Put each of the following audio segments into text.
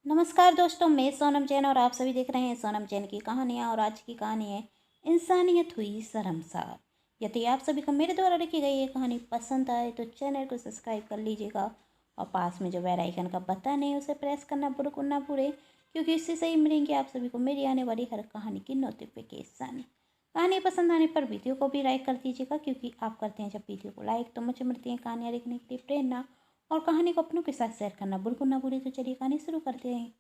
नमस्कार दोस्तों, मैं सोनम जैन और आप सभी देख रहे हैं सोनम जैन की कहानियाँ। और आज की कहानी है इंसानियत हुई शर्मसार। यदि आप सभी को मेरे द्वारा लिखी गई ये कहानी पसंद आए तो चैनल को सब्सक्राइब कर लीजिएगा और पास में जो बेल आइकन का बटन है उसे प्रेस करना बिल्कुल ना भूलें, क्योंकि इससे सही मिलेंगे आप सभी को मेरी आने वाली हर कहानी की नोटिफिकेशन। कहानी पसंद आने पर वीडियो को भी लाइक कर दीजिएगा, क्योंकि आप करते हैं जब वीडियो को लाइक तो मुझे मिलती है कहानियाँ लिखने के लिए प्रेरणा। और कहानी को अपनों के साथ शेयर करना बिल्कुल ना भूलें। तो चलिए कहानी शुरू करते हैं।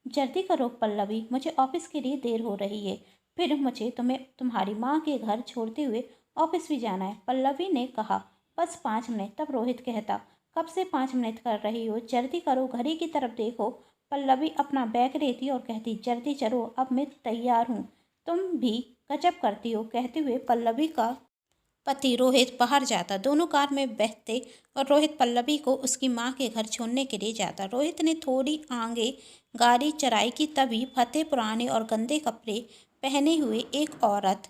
जल्दी करो पल्लवी, मुझे ऑफिस के लिए देर हो रही है। फिर मुझे तुम्हें तुम्हारी माँ के घर छोड़ते हुए ऑफिस भी जाना है, पल्लवी ने कहा। बस 5 मिनट। तब रोहित कहता, कब से 5 मिनट कर रही हो, जल्दी करो, घड़ी की तरफ देखो। पल्लवी अपना बैग लेती और कहती, जल्दी चलो, अब मैं तैयार हूँ। तुम भी गजब करती हो। कहते हुए पल्लवी का पति रोहित बाहर जाता। दोनों कार में बैठते और रोहित पल्लवी को उसकी माँ के घर छोड़ने के लिए जाता। रोहित ने थोड़ी आगे गाड़ी चलाई कि तभी फते पुराने और गंदे कपड़े पहने हुए एक औरत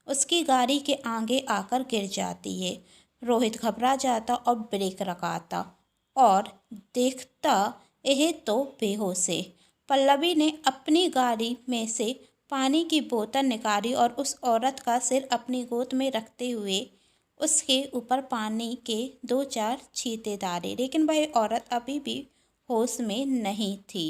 उसकी गाड़ी के आगे आकर गिर जाती है। रोहित घबरा जाता और ब्रेक लगाता और देखता, यह तो बेहोश है। पल्लवी ने अपनी गाड़ी में से पानी की बोतल निकाली और उस औरत का सिर अपनी गोद में रखते हुए उसके ऊपर पानी के 2-4 छींटे डाले, लेकिन वह औरत अभी भी होश में नहीं थी।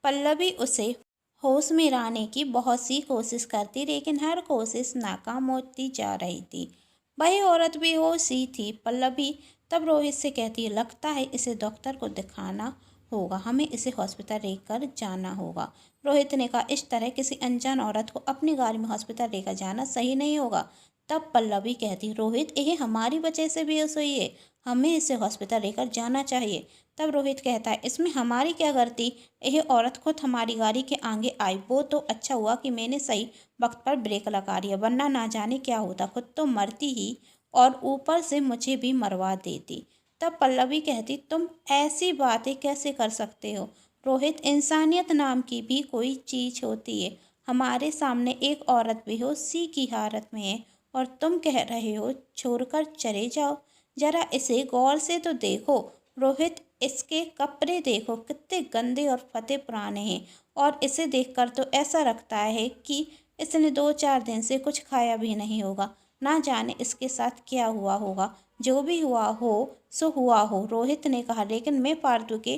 पल्लवी उसे होश में लाने की बहुत सी कोशिश करती, लेकिन हर कोशिश नाकाम होती जा रही थी। वह औरत बेहोश ही थी। पल्लवी तब रोहित से कहती है, लगता है इसे डॉक्टर को दिखाना होगा, हमें इसे हॉस्पिटल लेकर जाना होगा। रोहित ने कहा, इस तरह किसी अनजान औरत को अपनी गाड़ी में हॉस्पिटल लेकर जाना सही नहीं होगा। तब पल्लवी कहती, रोहित यह हमारी वजह से बेहोश हुई है, हमें इसे हॉस्पिटल लेकर जाना चाहिए। तब रोहित कहता है, इसमें हमारी क्या गलती, यह औरत खुद हमारी गाड़ी के आगे आई। वो तो अच्छा हुआ कि मैंने सही वक्त पर ब्रेक लगा दिया, वरना ना जाने क्या होता, खुद तो मरती ही और ऊपर से मुझे भी मरवा देती। तब पल्लवी कहती, तुम ऐसी बातें कैसे कर सकते हो रोहित, इंसानियत नाम की भी कोई चीज़ होती है। हमारे सामने एक औरत बेहोशी की हालत में है और तुम कह रहे हो छोड़कर चले जाओ। जरा इसे गौर से तो देखो रोहित, इसके कपड़े देखो कितने गंदे और फटे पुराने हैं, और इसे देखकर तो ऐसा लगता है कि इसने 2-4 दिन से कुछ खाया भी नहीं होगा। ना जाने इसके साथ क्या हुआ होगा। जो भी हुआ हो सो हुआ हो, रोहित ने कहा, लेकिन मैं फालतू के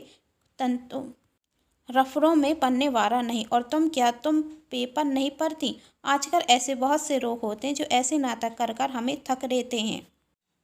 तंतु रफड़ों में पढ़ने वाला नहीं। और तुम पेपर नहीं पढ़ती? आजकल ऐसे बहुत से लोग होते हैं जो ऐसे नाटक कर कर हमें थक देते हैं।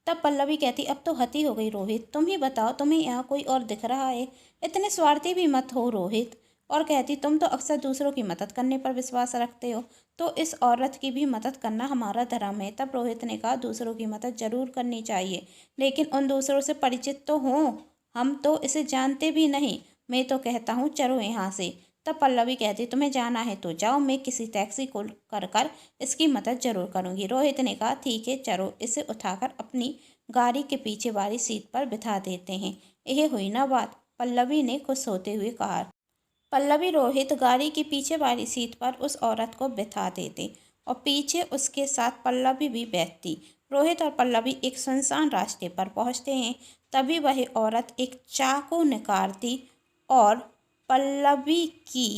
तब पल्लवी कहती, अब तो हद ही हो गई रोहित, तुम ही बताओ, तुम्हें यहाँ कोई और दिख रहा है? इतने स्वार्थी भी मत हो रोहित। और कहती, तुम तो अक्सर दूसरों की मदद करने पर विश्वास रखते हो, तो इस औरत की भी मदद करना हमारा धर्म है। तब रोहित ने कहा, दूसरों की मदद जरूर करनी चाहिए, लेकिन उन दूसरों से परिचित तो हों, हम तो इसे जानते भी नहीं। मैं तो कहता हूँ चलो यहाँ से। तब पल्लवी कहती, तुम्हें जाना है तो जाओ, मैं किसी टैक्सी को कर कर इसकी मदद जरूर करूँगी। रोहित ने कहा, ठीक है चलो, इसे उठाकर अपनी गाड़ी के पीछे वाली सीट पर बिठा देते हैं। यह हुई ना बात, पल्लवी ने खुश होते हुए कहा। पल्लवी रोहित गाड़ी की पीछे वाली सीट पर उस औरत को बिठा देते और पीछे उसके साथ पल्लवी भी बैठती। रोहित और पल्लवी एक सुनसान रास्ते पर पहुंचते हैं। तभी वह औरत एक चाकू निकालती और पल्लवी की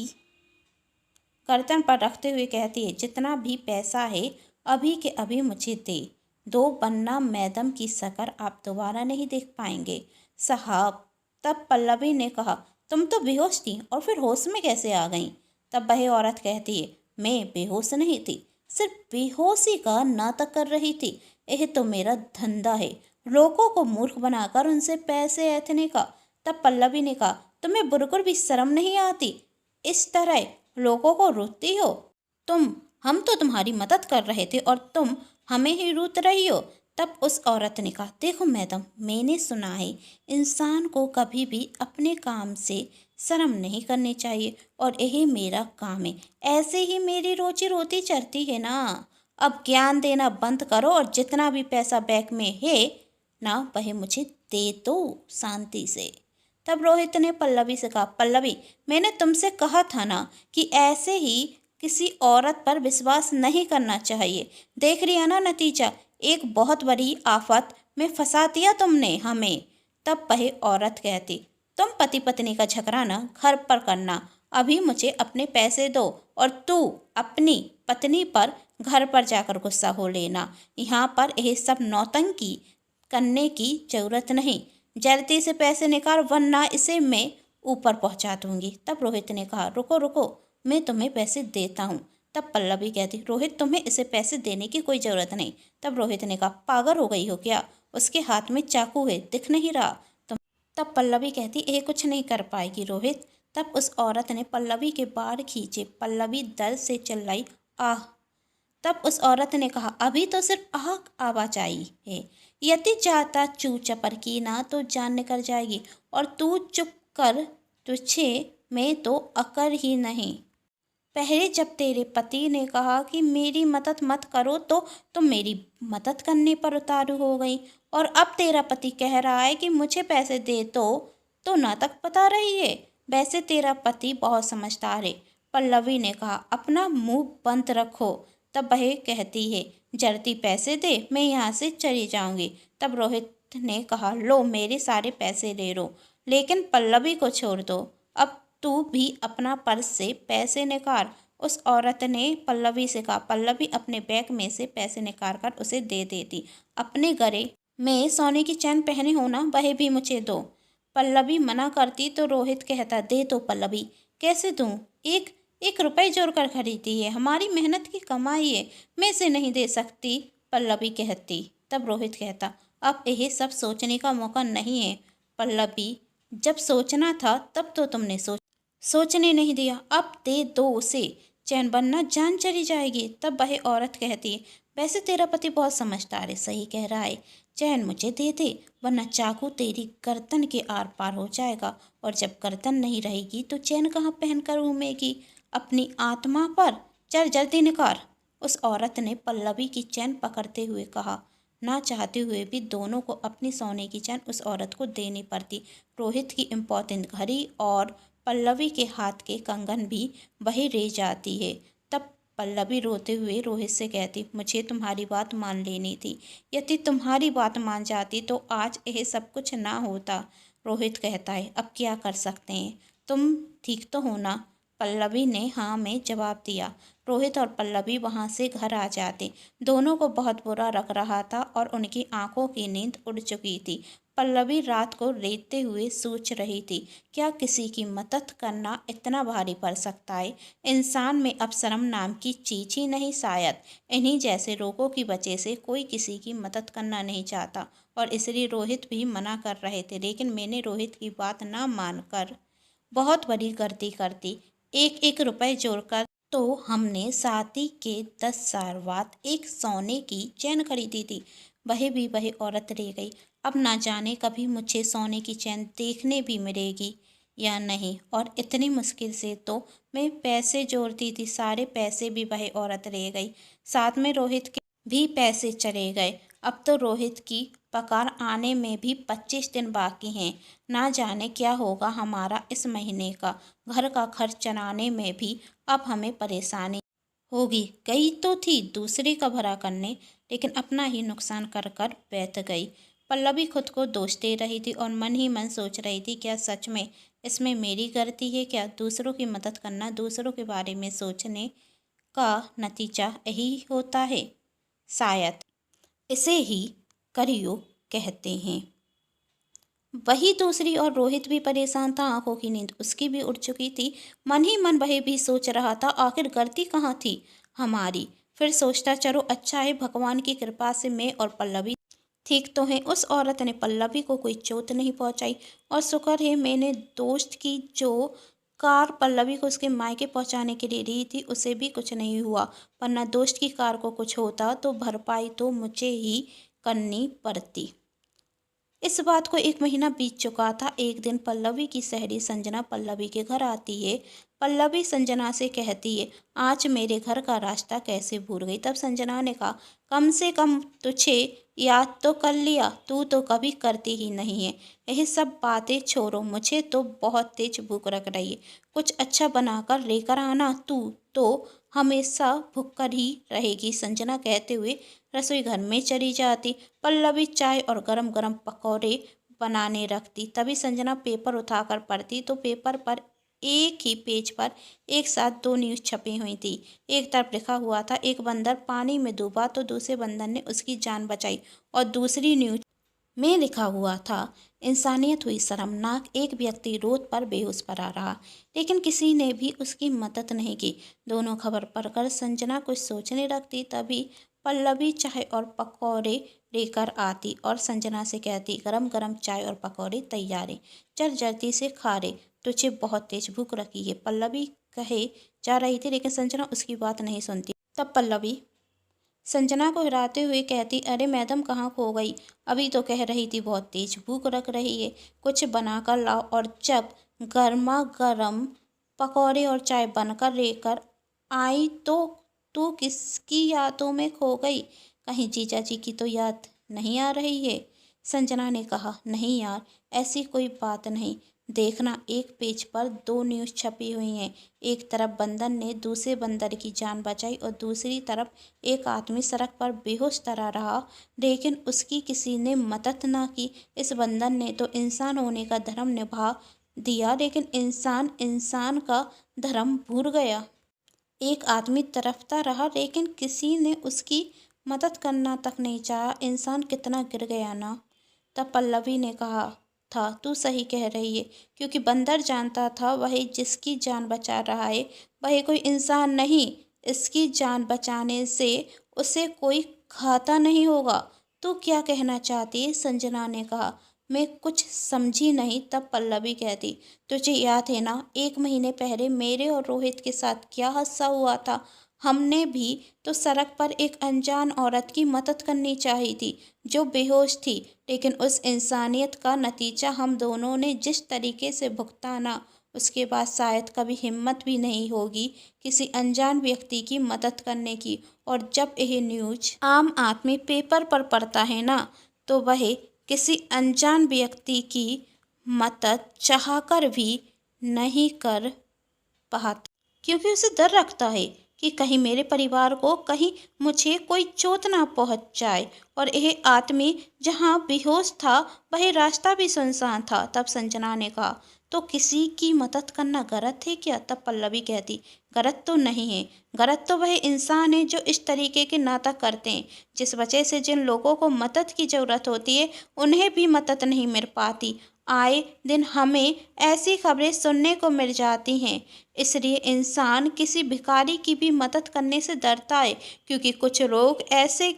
गर्दन पर रखते हुए कहती है, जितना भी पैसा है अभी के अभी मुझे दे दो, वरना मैडम की शक्ल आप दोबारा नहीं देख पाएंगे साहब। तब पल्लवी ने कहा, तुम तो बेहोश थी और फिर होश में कैसे आ गई? तब वह औरत कहती है, मैं बेहोश नहीं थी, सिर्फ बेहोशी का नाटक कर रही थी। यह तो मेरा धंधा है, लोगों को मूर्ख बनाकर उनसे पैसे ऐंठने का। तब पल्लवी ने कहा, तुम्हें बिल्कुल भी शर्म नहीं आती? इस तरह लोगों को रोकती हो तुम? हम तो तुम्हारी मदद कर रहे थे और तुम हमें ही रूठ रही हो। तब उस औरत ने कहा, देखो मैडम, मैंने सुना है इंसान को कभी भी अपने काम से शर्म नहीं करनी चाहिए, और यही मेरा काम है, ऐसे ही मेरी रोजी रोटी चलती है ना। अब ज्ञान देना बंद करो और जितना भी पैसा बैंक में है ना, वह मुझे दे दो शांति से। तब रोहित ने पल्लवी से कहा, पल्लवी, मैंने तुमसे कहा था ना कि ऐसे ही किसी औरत पर विश्वास नहीं करना चाहिए। देख रही है ना नतीजा, एक बहुत बड़ी आफत में फंसा दिया तुमने हमें। तब वह औरत कहती, तुम पति पत्नी का झगड़ा ना घर पर करना, अभी मुझे अपने पैसे दो और तू अपनी पत्नी पर घर पर जाकर गुस्सा हो लेना। यहाँ पर यह सब नौटंकी करने की जरूरत नहीं, जल्दी से पैसे निकाल वरना इसे मैं ऊपर पहुँचा दूंगी। तब रोहित ने कहा, रुको रुको, मैं तुम्हें पैसे देता हूँ। तब पल्लवी कहती, रोहित तुम्हें इसे पैसे देने की कोई ज़रूरत नहीं। तब रोहित ने कहा, पागल हो गई हो क्या, उसके हाथ में चाकू है, दिख नहीं रहा तुम। तब पल्लवी कहती, ये कुछ नहीं कर पाएगी रोहित। तब उस औरत ने पल्लवी के बाल खींचे। पल्लवी दर्द से चिल्लाई, आह। तब उस औरत ने कहा, अभी तो सिर्फ आह आवाज आई है, यदि चाहता चू चपर की ना तो जान निकल जाएगी, और तू चुप कर, तुझे मैं तो अकल ही नहीं। पहले जब तेरे पति ने कहा कि मेरी मदद मत करो तो तुम मेरी मदद करने पर उतारू हो गई, और अब तेरा पति कह रहा है कि मुझे पैसे दे तो नाटक बता रही है। वैसे तेरा पति बहुत समझदार है। पल्लवी ने कहा, अपना मुंह बंद रखो। तब वह कहती है, जल्दी पैसे दे, मैं यहाँ से चली जाऊंगी। तब रोहित ने कहा, लो मेरे सारे पैसे ले लो, लेकिन पल्लवी को छोड़ दो। अब तू भी अपना पर्स से पैसे निकाल। उस औरत ने पल्लवी से कहा। पल्लवी अपने बैग में से पैसे निकाल कर उसे दे देती। अपने गले में सोने की चैन पहने हो ना, वह भी मुझे दो। पल्लवी मना करती तो रोहित कहता, दे दो पल्लवी। कैसे दूं, एक एक रुपए जोड़कर खरीदी है, हमारी मेहनत की कमाई है, मैं इसे नहीं दे सकती। पल्लवी कहती। तब रोहित कहता, अब यह सब सोचने का मौका नहीं है पल्लवी, जब सोचना था तब तो तुमने सोचने नहीं दिया, अब दे दो उसे, चैन बनना जान चली जाएगी। तब वह औरत कहती है, वैसे तेरा पति बहुत समझदार है, सही कह रहा है, चैन मुझे दे दे वरना चाकू तेरी गर्दन के आर पार हो जाएगा, और जब गर्दन नहीं रहेगी तो चैन कहाँ पहन कर घूमेगी अपनी आत्मा पर, चल जल्दी निकाल। उस औरत ने पल्लवी की चैन पकड़ते हुए कहा। ना चाहते हुए भी दोनों को अपनी सोने की चैन उस औरत को देनी पड़ती। रोहित की इम्पोर्टेंट घड़ी और पल्लवी के हाथ के कंगन भी वही रह जाती है। तब पल्लवी रोते हुए रोहित से कहती, मुझे तुम्हारी बात मान लेनी थी, यदि तुम्हारी बात मान जाती तो आज यह सब कुछ ना होता। रोहित कहता है, अब क्या कर सकते हैं, तुम ठीक तो हो ना। पल्लवी ने हाँ में जवाब दिया। रोहित और पल्लवी वहाँ से घर आ जाते। दोनों को बहुत बुरा लग रहा था और उनकी आंखों की नींद उड़ चुकी थी। पल्लवी रात को रेतते हुए सोच रही थी, क्या किसी की मदद करना इतना भारी पड़ सकता है। इंसान में अब शर्म नाम की चीज ही नहीं, शायद इन्हीं जैसे रोगों की वजह से कोई किसी की मदद करना नहीं चाहता, और इसलिए रोहित भी मना कर रहे थे। लेकिन मैंने रोहित की बात ना मानकर बहुत बड़ी गलती कर दी। एक एक रुपए जोड़कर तो हमने शादी के 10 साल बाद एक सोने की चैन खरीदी थी, वह भी वही औरत रह गई। अब ना जाने कभी मुझे सोने की चैन देखने भी मिलेगी या नहीं, और इतनी मुश्किल से तो मैं पैसे जोड़ती थी, सारे पैसे भी वही औरत रह गई, साथ में रोहित के भी पैसे चले गए। अब तो रोहित की पगार आने में भी 25 दिन बाकी हैं। ना जाने क्या होगा हमारा इस महीने का, घर का खर्च चलाने में भी अब हमें परेशानी होगी। गई तो थी दूसरे का भला करने, लेकिन अपना ही नुकसान कर कर बैठ गई। पल्लवी खुद को दोष दे रही थी और मन ही मन सोच रही थी, क्या सच में इसमें मेरी गलती है क्या। दूसरों की मदद करना, दूसरों के बारे में सोचने का नतीजा यही होता है, शायद इसे ही कलयुग कहते हैं। वही दूसरी और रोहित भी परेशान था, आंखों की नींद उसकी भी उड़ चुकी थी। मन ही मन वह भी सोच रहा था, आखिर गलती कहाँ थी हमारी। फिर सोचता, चलो अच्छा है भगवान की कृपा से मैं और पल्लवी ठीक तो है। उस औरत ने पल्लवी को कोई चोट नहीं पहुंचाई, और शुक्र है मैंने दोस्त की जो कार पल्लवी को उसके मायके पहुंचाने के लिए दी थी उसे भी कुछ नहीं हुआ, वरना दोस्त की कार को कुछ होता तो भरपाई तो मुझे ही करनी पड़ती। इस बात को 1 महीना बीत चुका था। एक दिन पल्लवी की सहेली संजना पल्लवी के घर आती है। पल्लवी संजना से कहती है, आज मेरे घर का रास्ता कैसे भूल गई। तब संजना ने कहा, कम से कम तुझे याद तो कर लिया, तू तो कभी करती ही नहीं है। यही सब बातें छोड़ो, मुझे तो बहुत तेज भूख लग रही है, कुछ अच्छा बनाकर लेकर आना, तू तो हमेशा भूखकर ही रहेगी। संजना कहते हुए रसोई घर में चली जाती। पल्लवी चाय और गरम गरम पकौड़े बनाने रखती। तभी संजना पेपर उठाकर पढ़ती तो पेपर पर एक ही पेज पर एक साथ 2 न्यूज़ छपी हुई थी। एक तरफ लिखा हुआ था, एक बंदर पानी में डूबा तो दूसरे बंदर ने उसकी जान बचाई, और दूसरी न्यूज़ में लिखा हुआ था, इंसानियत हुई शर्मनाक, एक व्यक्ति रोड पर बेहोश पड़ा रहा लेकिन किसी ने भी उसकी मदद नहीं की। दोनों खबर पढ़कर संजना कुछ सोचने लगती। तभी पल्लवी चाय और पकौड़े लेकर आती और संजना से कहती, गरम गरम चाय और पकौड़े तैयार हैं, चल जल्दी से खा ले, तुझे बहुत तेज भूख लगी है। पल्लवी कहे जा रही थी लेकिन संजना उसकी बात नहीं सुनती। तब पल्लवी संजना को हिराते हुए कहती, अरे मैडम कहाँ खो गई? अभी तो कह रही थी बहुत तेज भूख लग रही है, कुछ बनाकर लाओ। और जब गर्मा गर्म पकौड़े और चाय बनकर लेकर आई तो तू किसकी यादों में खो गई? कहीं जीजा जी की तो याद नहीं आ रही है? संजना ने कहा, नहीं यार, ऐसी कोई बात नहीं। देखना, एक पेज पर 2 न्यूज़ छपी हुई हैं। एक तरफ बंदर ने दूसरे बंदर की जान बचाई और दूसरी तरफ एक आदमी सड़क पर बेहोश पड़ा रहा लेकिन उसकी किसी ने मदद ना की। इस बंदर ने तो इंसान होने का धर्म निभा दिया लेकिन इंसान इंसान का धर्म भूल गया। एक आदमी तड़पता रहा लेकिन किसी ने उसकी मदद करना तक नहीं चाहा। इंसान कितना गिर गया ना। तब पल्लवी ने कहा था, तू सही कह रही है, क्योंकि बंदर जानता था वही जिसकी जान बचा रहा है वही कोई इंसान नहीं। इसकी जान बचाने से उसे कोई खाता नहीं होगा। तू क्या कहना चाहती है? संजना ने कहा, मैं कुछ समझी नहीं। तब पल्लवी कहती, तुझे याद है ना, 1 महीने पहले मेरे और रोहित के साथ क्या हादसा हुआ था? हमने भी तो सड़क पर एक अनजान औरत की मदद करनी चाहिए थी जो बेहोश थी, लेकिन उस इंसानियत का नतीजा हम दोनों ने जिस तरीके से भुगताना, उसके बाद शायद कभी हिम्मत भी नहीं होगी किसी अनजान व्यक्ति की मदद करने की। और जब यह न्यूज़ आम आदमी पेपर पर पढ़ता है ना, तो वह किसी अनजान व्यक्ति की मदद चाहकर भी नहीं कर पाता, क्योंकि उसे डर रखता है कि कहीं मेरे परिवार को, कहीं मुझे कोई चोट ना पहुंच जाए। और यह आदमी जहां बेहोश था वह रास्ता भी सुनसान था। तब संजना ने कहा, तो किसी की मदद करना गलत है क्या? तब पल्लवी कहती, गलत तो नहीं है, गलत तो वह इंसान है जो इस तरीके के नाटक करते हैं, जिस वजह से जिन लोगों को मदद की ज़रूरत होती है उन्हें भी मदद नहीं मिल पाती। आए दिन हमें ऐसी खबरें सुनने को मिल जाती हैं। इसलिए इंसान किसी भिखारी की भी मदद करने से डरता है, क्योंकि कुछ लोग ऐसे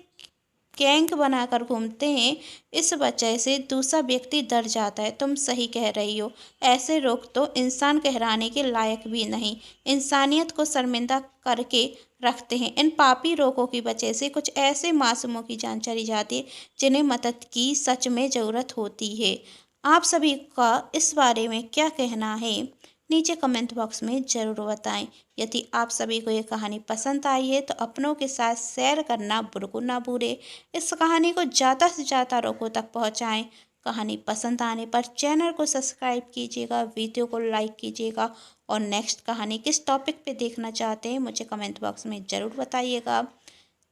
गैंग बनाकर घूमते हैं। इस वजह से दूसरा व्यक्ति डर जाता है। तुम सही कह रही हो, ऐसे लोग तो इंसान कहलाने के लायक भी नहीं, इंसानियत को शर्मिंदा करके रखते हैं। इन पापी लोगों की वजह से कुछ ऐसे मासूमों की जान चली जाती है जिन्हें मदद की सच में ज़रूरत होती है। आप सभी का इस बारे में क्या कहना है? नीचे कमेंट बॉक्स में ज़रूर बताएं। यदि आप सभी को ये कहानी पसंद आई है तो अपनों के साथ शेयर करना बिल्कुल ना भूलें। इस कहानी को ज़्यादा से ज़्यादा लोगों तक पहुंचाएं। कहानी पसंद आने पर चैनल को सब्सक्राइब कीजिएगा, वीडियो को लाइक कीजिएगा और नेक्स्ट कहानी किस टॉपिक पे देखना चाहते हैं मुझे कमेंट बॉक्स में ज़रूर बताइएगा।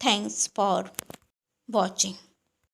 Thanks for watching.